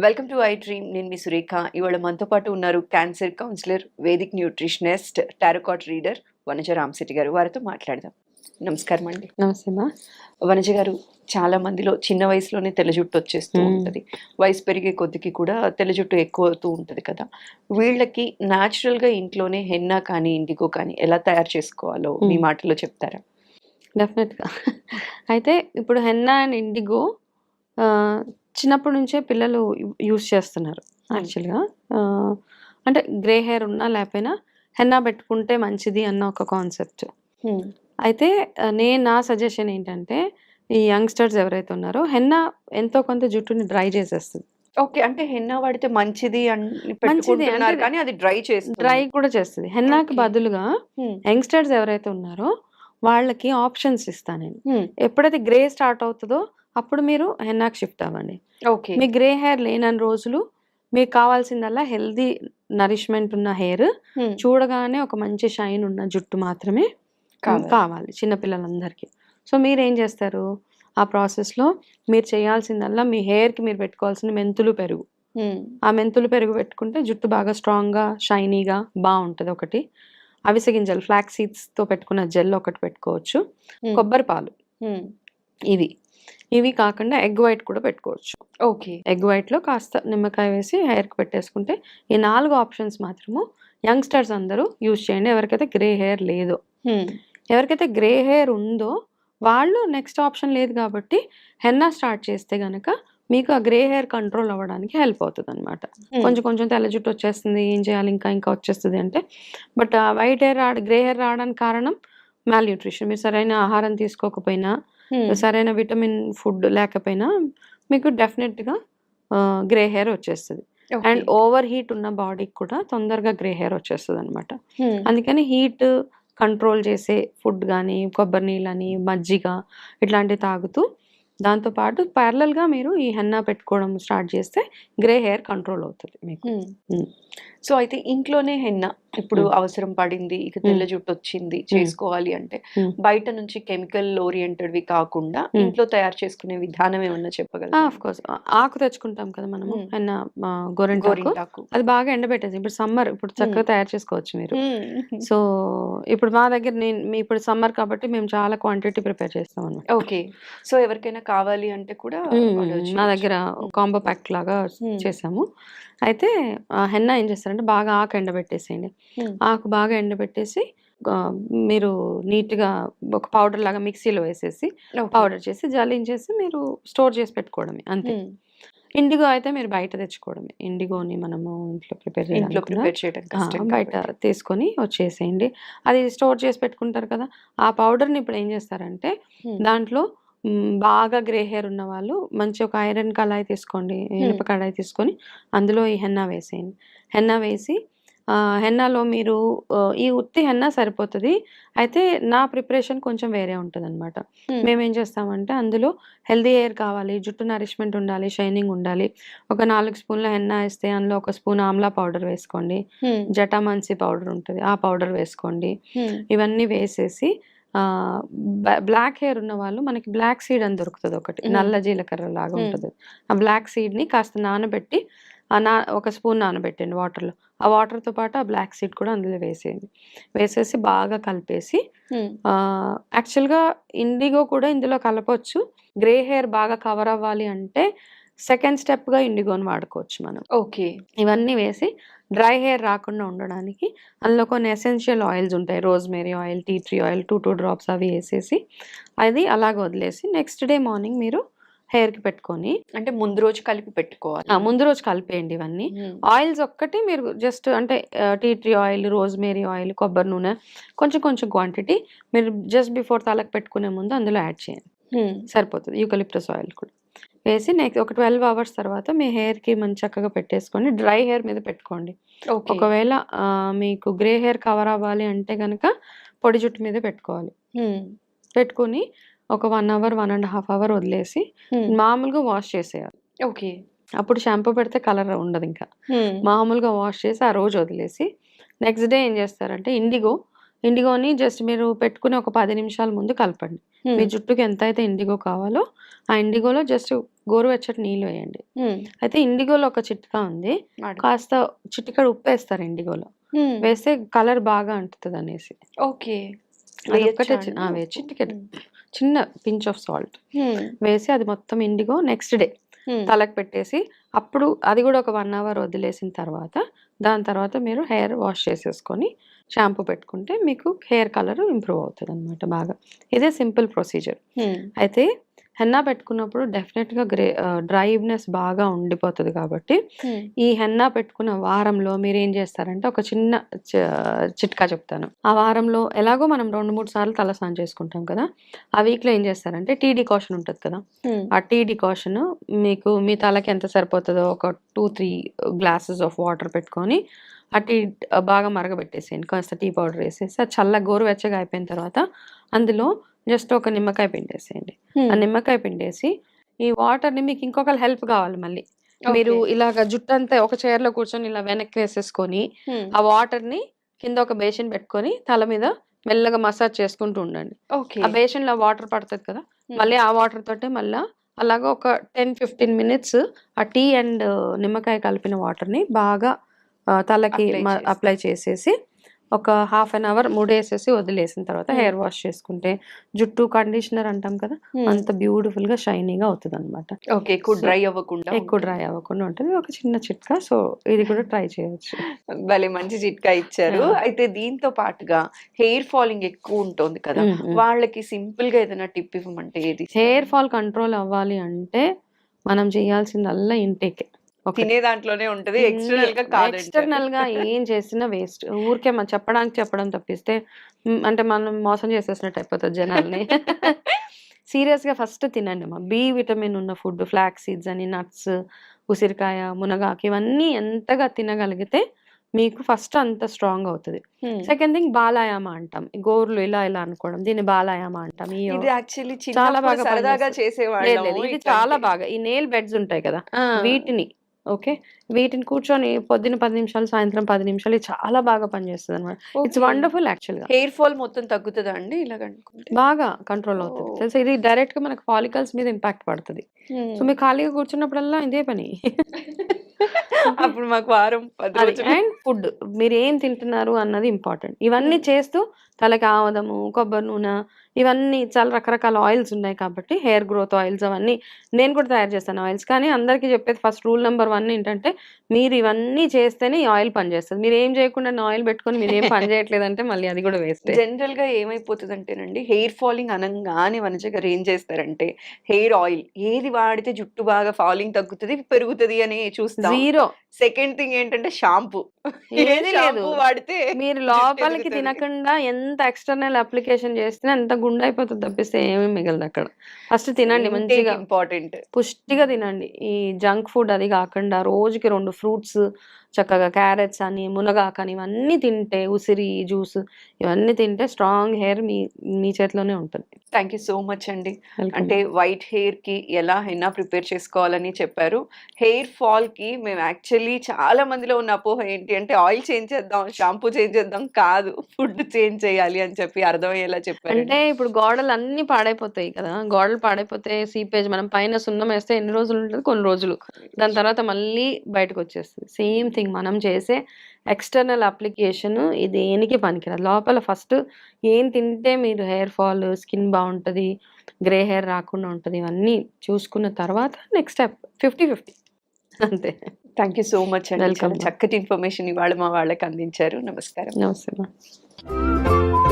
Welcome to I dream. నేను మీ సురేఖ. ఇవాళ మనతో పాటు ఉన్నారు cancer counsellor, Vedic nutritionist, tarot card reader Vanaja Ramasetti గారు. వారితో మాట్లాడదాం. నమస్కారం అండి. నమస్తే మా. వనజ గారు, చాలా మందిలో చిన్న వయసులోనే తెల్ల జుట్టు వచ్చేస్తూ ఉంటుంది. వయసు పెరిగే కొద్దికి కూడా తెల్ల జుట్టు ఎక్కువ అవుతూ ఉంటుంది కదా. వీళ్ళకి న్యాచురల్గా ఇంట్లోనే హెన్నా కానీ ఇండిగో కానీ ఎలా తయారు చేసుకోవాలో మీ మాటలో చెప్తారా? డెఫినెట్గా. అయితే ఇప్పుడు హెన్నా అండ్ ఇండిగో చిన్నప్పటి నుంచే పిల్లలు యూస్ చేస్తున్నారు యాక్చువల్గా. అంటే గ్రే హెయిర్ ఉన్నా లేకపోయినా హెన్నా పెట్టుకుంటే మంచిది అన్న ఒక కాన్సెప్ట్. అయితే నా సజెషన్ ఏంటంటే, ఈ యంగ్స్టర్స్ ఎవరైతే ఉన్నారో హెన్నా ఎంతో కొంత జుట్టుని డ్రై చేసేస్తుంది. ఓకే. అంటే హెన్నా వాడితే మంచిది అని పెట్టుకుంటున్నారు కానీ అది డ్రై కూడా చేస్తుంది. హెన్నాకి బదులుగా యంగ్స్టర్స్ ఎవరైతే ఉన్నారో వాళ్ళకి ఆప్షన్స్ ఇస్తాను నేను. ఎప్పుడైతే గ్రే స్టార్ట్ అవుతుందో అప్పుడు మీరు హెన్నాకి షిఫ్ట్ అవ్వండి. ఓకే. మీ గ్రే హెయిర్ లేనన్ని రోజులు మీకు కావాల్సిందల్లా హెల్దీ నరిష్మెంట్ ఉన్న హెయిర్, చూడగానే ఒక మంచి షైన్ ఉన్న జుట్టు మాత్రమే కావాలి చిన్నపిల్లలందరికీ. సో మీరేం చేస్తారు, ఆ ప్రాసెస్లో మీరు చేయాల్సిందల్లా మీ హెయిర్కి మీరు పెట్టుకోవాల్సిన మెంతులు పెరుగు. ఆ మెంతులు పెరుగు పెట్టుకుంటే జుట్టు బాగా స్ట్రాంగ్గా షైనీగా బాగుంటుంది. ఒకటి అవిసె గింజలు ఫ్లాక్ సీడ్స్తో పెట్టుకున్న జెల్ ఒకటి పెట్టుకోవచ్చు. కొబ్బరి పాలు, ఇవి కాకుండా ఎగ్ వైట్ కూడా పెట్టుకోవచ్చు. ఓకే. ఎగ్ వైట్లో కాస్త నిమ్మకాయ వేసి హెయిర్కి పెట్టేసుకుంటే ఈ 4 ఆప్షన్స్ మాత్రము యంగ్స్టర్స్ అందరూ యూజ్ చేయండి. ఎవరికైతే గ్రే హెయిర్ లేదో, ఎవరికైతే గ్రే హెయిర్ ఉందో వాళ్ళు నెక్స్ట్ ఆప్షన్ లేదు కాబట్టి హెన్నా స్టార్ట్ చేస్తే గనక మీకు ఆ గ్రే హెయిర్ కంట్రోల్ అవ్వడానికి హెల్ప్ అవుతుంది అనమాట. కొంచెం కొంచెం తెల్ల జుట్టు వచ్చేస్తుంది, ఏం చేయాలి, ఇంకా వచ్చేస్తుంది అంటే. But white hair grey hair రావడానికి కారణం మాల్ న్యూట్రిషన్. మీరు సరైన ఆహారం తీసుకోకపోయినా, సరైన విటమిన్ ఫుడ్ లేకపోయినా మీకు డెఫినెట్గా గ్రే హెయిర్ వచ్చేస్తుంది. అండ్ ఓవర్ హీట్ ఉన్న బాడీకి కూడా తొందరగా గ్రే హెయిర్ వచ్చేస్తుంది అనమాట. అందుకని హీట్ కంట్రోల్ చేసే ఫుడ్ కానీ, కొబ్బరి నీళ్ళని, మజ్జిగ ఇట్లాంటివి తాగుతూ దాంతోపాటు ప్యారలల్గా మీరు ఈ హెన్నా పెట్టుకోవడం స్టార్ట్ చేస్తే గ్రే హెయిర్ కంట్రోల్ అవుతుంది మీకు. సో అయితే ఇంట్లోనే హెన్నా ఇప్పుడు అవసరం పడింది, ఇక తెల్ల జుట్టు వచ్చింది, చేసుకోవాలి అంటే బయట నుంచి కెమికల్ ఓరియంటెడ్వి కాకుండా ఇంట్లో తయారు చేసుకునే విధానం ఏమన్నా చెప్పగలరా? Of course. ఆకు తెచ్చుకుంటాం కదా మనము, హెన్నా గోరింటాకు. అది బాగా ఎండబెట్టేసి ఇప్పుడు సమ్మర్, ఇప్పుడు చక్కగా తయారు చేసుకోవచ్చు మీరు. సో ఇప్పుడు మా దగ్గర ఇప్పుడు సమ్మర్ కాబట్టి మేము చాలా క్వాంటిటీ ప్రిపేర్ చేస్తాం అన్నమాట. ఓకే. సో ఎవరికైనా కావాలి అంటే కూడా మా దగ్గర కాంబో ప్యాక్ లాగా చేసాము. అయితే హెన్నా ఏం చేస్తారంటే బాగా ఆకు ఎండబెట్టేసేయండి. ఆకు బాగా ఎండబెట్టేసి మీరు నీట్గా ఒక పౌడర్ లాగా మిక్సీలో వేసేసి పౌడర్ చేసి జల్లించేసి మీరు స్టోర్ చేసి పెట్టుకోవడమే అంతే. ఇండిగో అయితే మీరు బయట తెచ్చుకోవడమే. ఇండిగోని మనము ఇంట్లో ప్రిపేర్ చేయడం బయట తీసుకొని వచ్చేసేయండి. అది స్టోర్ చేసి పెట్టుకుంటారు కదా. ఆ పౌడర్ని ఇప్పుడు ఏం చేస్తారంటే దాంట్లో బాగా గ్రే హెయిర్ ఉన్న వాళ్ళు మంచి ఒక ఐరన్ కళాయి తీసుకోండి, ఇనుప కళాయి తీసుకొని అందులో ఈ హెన్నా వేసేయండి. హెన్నా వేసి హెన్నాలో మీరు ఈ ఉత్తి హెన్నా సరిపోతుంది. అయితే నా ప్రిపరేషన్ కొంచెం వేరే ఉంటుంది అనమాట. మేమేం చేస్తామంటే అందులో హెల్దీ హెయిర్ కావాలి, జుట్టు నరిష్మెంట్ ఉండాలి, షైనింగ్ ఉండాలి. ఒక 4 స్పూన్ల హెన్నా వేస్తే అందులో 1 స్పూన్ ఆమ్లా పౌడర్ వేసుకోండి. జటామాన్సి పౌడర్ ఉంటుంది, ఆ పౌడర్ వేసుకోండి. ఇవన్నీ వేసేసి బ్లాక్ హెయిర్ ఉన్న వాళ్ళు మనకి బ్లాక్ సీడ్ అని దొరుకుతుంది ఒకటి, నల్ల జీలకర్ర లాగా ఉంటుంది. ఆ బ్లాక్ సీడ్ని కాస్త నానబెట్టి 1 స్పూన్ నానబెట్టండి వాటర్లో. ఆ వాటర్తో పాటు ఆ బ్లాక్ సీడ్ కూడా అందులో వేసేయండి. వేసేసి బాగా కలిపేసి యాక్చువల్గా ఇండిగో కూడా ఇందులో కలపొచ్చు. గ్రే హెయిర్ బాగా కవర్ అవ్వాలి అంటే సెకండ్ స్టెప్గా ఇండిగోని వాడుకోవచ్చు మనం. ఓకే. ఇవన్నీ వేసి డ్రై హెయిర్ రాకుండా ఉండడానికి అందులో కొన్ని ఎసెన్షియల్ ఆయిల్స్ ఉంటాయి, rosemary oil, tea tree oil, 2 drops అవి వేసేసి అది అలాగ వదిలేసి నెక్స్ట్ డే మార్నింగ్ మీరు హెయిర్కి పెట్టుకొని, అంటే ముందు రోజు కలిపి పెట్టుకోవాలి. ముందు రోజు కలిపేయండి ఇవన్నీ. ఆయిల్స్ ఒక్కటి మీరు జస్ట్ అంటే tea tree oil, rosemary oil, కొబ్బరి నూనె కొంచెం కొంచెం క్వాంటిటీ మీరు జస్ట్ బిఫోర్ తలకు పెట్టుకునే ముందు అందులో యాడ్ చేయండి, సరిపోతుంది. యూకలిప్టస్ ఆయిల్ కూడా వేసి నెక్స్ట్ ఒక 12 అవర్స్ తర్వాత మీ హెయిర్కి మంచి చక్కగా పెట్టేసుకొని డ్రై హెయిర్ మీద పెట్టుకోండి. ఒకవేళ మీకు గ్రే హెయిర్ కవర్ అవ్వాలి అంటే కనుక పొడి జుట్టు మీద పెట్టుకోవాలి. పెట్టుకొని ఒక 1 అవర్ 1.5 అవర్ వదిలేసి మామూలుగా వాష్ చేసేయాలి. ఓకే. అప్పుడు షాంపూ పెడితే కలర్ ఉండదు. ఇంకా మామూలుగా వాష్ చేసి ఆ రోజు వదిలేసి నెక్స్ట్ డే ఏం చేస్తారంటే ఇండిగోని జస్ట్ మీరు పెట్టుకుని ఒక 10 నిమిషాల ముందు కలపండి. మీ జుట్టుకి ఎంత అయితే ఇండిగో కావాలో ఆ ఇండిగోలో జస్ట్ గోరువెచ్చటి నీళ్ళు వేయండి. అయితే ఇండిగోలో ఒక చిట్కా ఉంది, కాస్త చిటికెడు ఉప్పు వేస్తారు ఇండిగోలో, వేస్తే కలర్ బాగా అంటుతుంది అనేసి. ఓకే, అదొక్కటే చిటికెడు చిన్న పించ్ ఆఫ్ సాల్ట్ వేసి అది మొత్తం ఇండిగో నెక్స్ట్ డే తలకు పెట్టేసి అప్పుడు అది కూడా ఒక 1 hour వదిలేసిన తర్వాత దాని తర్వాత మీరు హెయిర్ వాష్ చేసేసుకొని షాంపూ పెట్టుకుంటే మీకు హెయిర్ కలర్ ఇంప్రూవ్ అవుతుంది అనమాట బాగా. ఇదే సింపుల్ ప్రొసీజర్. అయితే హెన్నా పెట్టుకున్నప్పుడు డెఫినెట్గా డ్రైనెస్ బాగా ఉండిపోతుంది కాబట్టి ఈ హెన్నా పెట్టుకున్న వారంలో మీరు ఏం చేస్తారంటే ఒక చిన్న చిట్కా చెప్తాను. ఆ వారంలో ఎలాగో మనం 2-3 సార్లు తల స్నానం చేసుకుంటాం కదా, ఆ వీక్లో ఏం చేస్తారంటే టీ డికాషన్ ఉంటుంది కదా, ఆ టీ డికాషన్ మీకు మీ తలకి ఎంత సరిపోతుందో ఒక 2-3 glasses ఆఫ్ వాటర్ పెట్టుకొని ఆ టీ బాగా మరగబెట్టేసేయండి, కాస్త టీ పౌడర్ వేసేసి అది చల్ల గోరువెచ్చగా అయిపోయిన తర్వాత అందులో జస్ట్ ఒక నిమ్మకాయ పిండేసేయండి. ఆ నిమ్మకాయ పిండేసి ఈ వాటర్ని, మీకు ఇంకొకరు హెల్ప్ కావాలి మళ్ళీ, మీరు ఇలాగ జుట్టు అంతా ఒక చైర్లో కూర్చొని ఇలా వెనక్కి వేసేసుకొని ఆ వాటర్ని కింద ఒక బేసిన్ పెట్టుకొని తల మీద మెల్లగా మసాజ్ చేసుకుంటూ ఉండండి. ఆ బేసిన్ లో వాటర్ పడుతుంది కదా, మళ్ళీ ఆ వాటర్ తోటే మళ్ళీ అలాగా ఒక 10-15 minutes ఆ టీ అండ్ నిమ్మకాయ కలిపిన వాటర్ని బాగా తలకి అప్లై చేసేసి ఒక 1/2 hour ముడేసేసి వదిలేసిన తర్వాత హెయిర్ వాష్ చేసుకుంటే జుట్టు కండిషనర్ అంటాం కదా, అంత బ్యూటిఫుల్ గా షైనీగా అవుతుంది అనమాట. ఎక్కువ డ్రై అవ్వకుండా ఉంటుంది. ఒక చిన్న చిట్కా, సో ఇది కూడా ట్రై చేయొచ్చు. భలే మంచి చిట్కా ఇచ్చారు. అయితే దీంతో పాటుగా హెయిర్ ఫాలింగ్ ఎక్కువ ఉంటుంది కదా, వాళ్ళకి సింపుల్ గా ఏదైనా టిప్ ఇవ్వమంటే ఏది? హెయిర్ ఫాల్ కంట్రోల్ అవ్వాలి అంటే మనం చేయాల్సిందల్లా ఇంటేకే. తినే దాంట్లోనే ఉంటది, ఎక్స్టర్నల్ గా ఏం చేసినా వేస్ట్. ఊరికే మనం చెప్పడం తప్పిస్తే అంటే మనం మోసం చేసేసినట్టు అయిపోతుంది జనాల్ని. సీరియస్ గా ఫస్ట్ తినండి అమ్మా, బి విటమిన్ ఉన్న ఫుడ్, ఫ్లాక్స్ సీడ్స్ అని, నట్స్, ఉసిరికాయ, మునగాకు, ఇవన్నీ ఎంతగా తినగలిగితే మీకు ఫస్ట్ అంత స్ట్రాంగ్ అవుతుంది. సెకండ్ థింగ్ బాలాయామ అంటాం, గోర్లు ఇలా ఇలా అనుకోవడం, దీన్ని బాలాయామ అంటాం. చాలా బాగా ఇది చాలా బాగా ఈ నెయిల్ బెడ్స్ ఉంటాయి కదా, వీటిని కూర్చొని పొద్దున 10 నిమిషాలు, సాయంత్రం 10 నిమిషాలు, చాలా బాగా పనిచేస్తుంది అనమాట. It's wonderful. యాక్చువల్ గా హెయిర్ ఫాల్ మొత్తం తగ్గుతుందా అండి ఇలాగ అనుకుంటే? బాగా కంట్రోల్ అవుతుంది తెలుసా. ఇది డైరెక్ట్ గా మనకు ఫాలికల్స్ మీద ఇంపాక్ట్ పడుతుంది. సో మీరు ఖాళీగా కూర్చున్నప్పుడల్లా ఇదే పని. అప్పుడు మాకు వారం 10 రోజులు. అండ్ ఫుడ్, మీరు ఏం తింటున్నారు అన్నది ఇంపార్టెంట్. ఇవన్నీ చేస్తూ తలకి ఆవదము, కొబ్బరి నూనె, ఇవన్నీ చాలా రకరకాల ఆయిల్స్ ఉన్నాయి కాబట్టి హెయిర్ గ్రోత్ ఆయిల్స్ అవన్నీ నేను కూడా తయారు చేస్తాను ఆయిల్స్. కానీ అందరికీ చెప్పేది ఫస్ట్ రూల్ నెంబర్ 1 ఏంటంటే మీరు ఇవన్నీ చేస్తేనే ఈ ఆయిల్ పనిచేస్తుంది. మీరు ఏం చేయకుండా ఆయిల్ పెట్టుకొని మీరు ఏం పని చేయట్లేదంటే మళ్ళీ అది కూడా వేస్ట్. జనరల్ గా ఏమైపోతుంది అంటేనండి, హెయిర్ ఫాలింగ్ అనగానే వనజ గారు ఏం చేస్తారంటే హెయిర్ ఆయిల్ ఏది వాడితే జుట్టు బాగా ఫాలింగ్ తగ్గుతుంది, పెరుగుతుంది అని చూస్తాం. జీరో. సెకండ్ థింగ్ ఏంటంటే షాంపూ. ఏది లేదు, వాడితే మీరు లోపలికి తినకుండా ఎంత ఎక్స్టర్నల్ అప్లికేషన్ చేస్తే అంత గుండె అయిపోతుంది తప్పిస్తే ఏమీ మిగలదు అక్కడ. ఫస్ట్ తినండి మంచిగా, ఇంపార్టెంట్, పుష్టిగా తినండి. ఈ జంక్ ఫుడ్ అది కాకుండా రోజుకి 2 ఫ్రూట్స్, చక్కగా క్యారెట్స్ అని, మునగాకని, ఇవన్నీ తింటే, ఉసిరి జ్యూస్ ఇవన్నీ తింటే స్ట్రాంగ్ హెయిర్ మీ చేతిలోనే ఉంటుంది. థ్యాంక్ యూ సో మచ్ అండి. అంటే వైట్ హెయిర్ కి ఎలా హెన్నా ప్రిపేర్ చేసుకోవాలని చెప్పారు. హెయిర్ ఫాల్ కి మేము యాక్చువల్లీ చాలా మందిలో ఉన్న అపోహ ఏంటి అంటే ఆయిల్ చేంజ్ చేద్దాం, షాంపూ చేంజ్ చేద్దాం కాదు, ఫుడ్ చేంజ్ చేయాలి అని చెప్పి అర్థమయ్యేలా చెప్పారు. అంటే ఇప్పుడు గోడలు అన్ని పాడైపోతాయి కదా, గోడలు పాడైపోతే సీపేజ్ మనం పైన సున్నం వేస్తే ఎన్ని రోజులు ఉంటుంది? కొన్ని రోజులు. దాని తర్వాత మళ్ళీ బయటకు వచ్చేస్తుంది. సేమ్ థింగ్ మనం చేసే ఎక్స్టర్నల్ అప్లికేషన్ ఇది దేనికి పనికిరాదు. లోపల ఫస్ట్ ఏం తింటే మీరు హెయిర్ ఫాల్, స్కిన్ బాగుంటుంది, గ్రే హెయిర్ రాకుండా ఉంటుంది, ఇవన్నీ చూసుకున్న తర్వాత నెక్స్ట్ స్టెప్ 50-50 అంతే. థ్యాంక్ యూ సో మచ్ అండి. చక్కటి ఇన్ఫర్మేషన్ ఇవాళ మా వాళ్ళకి అందించారు. నమస్కారం. నమస్తే.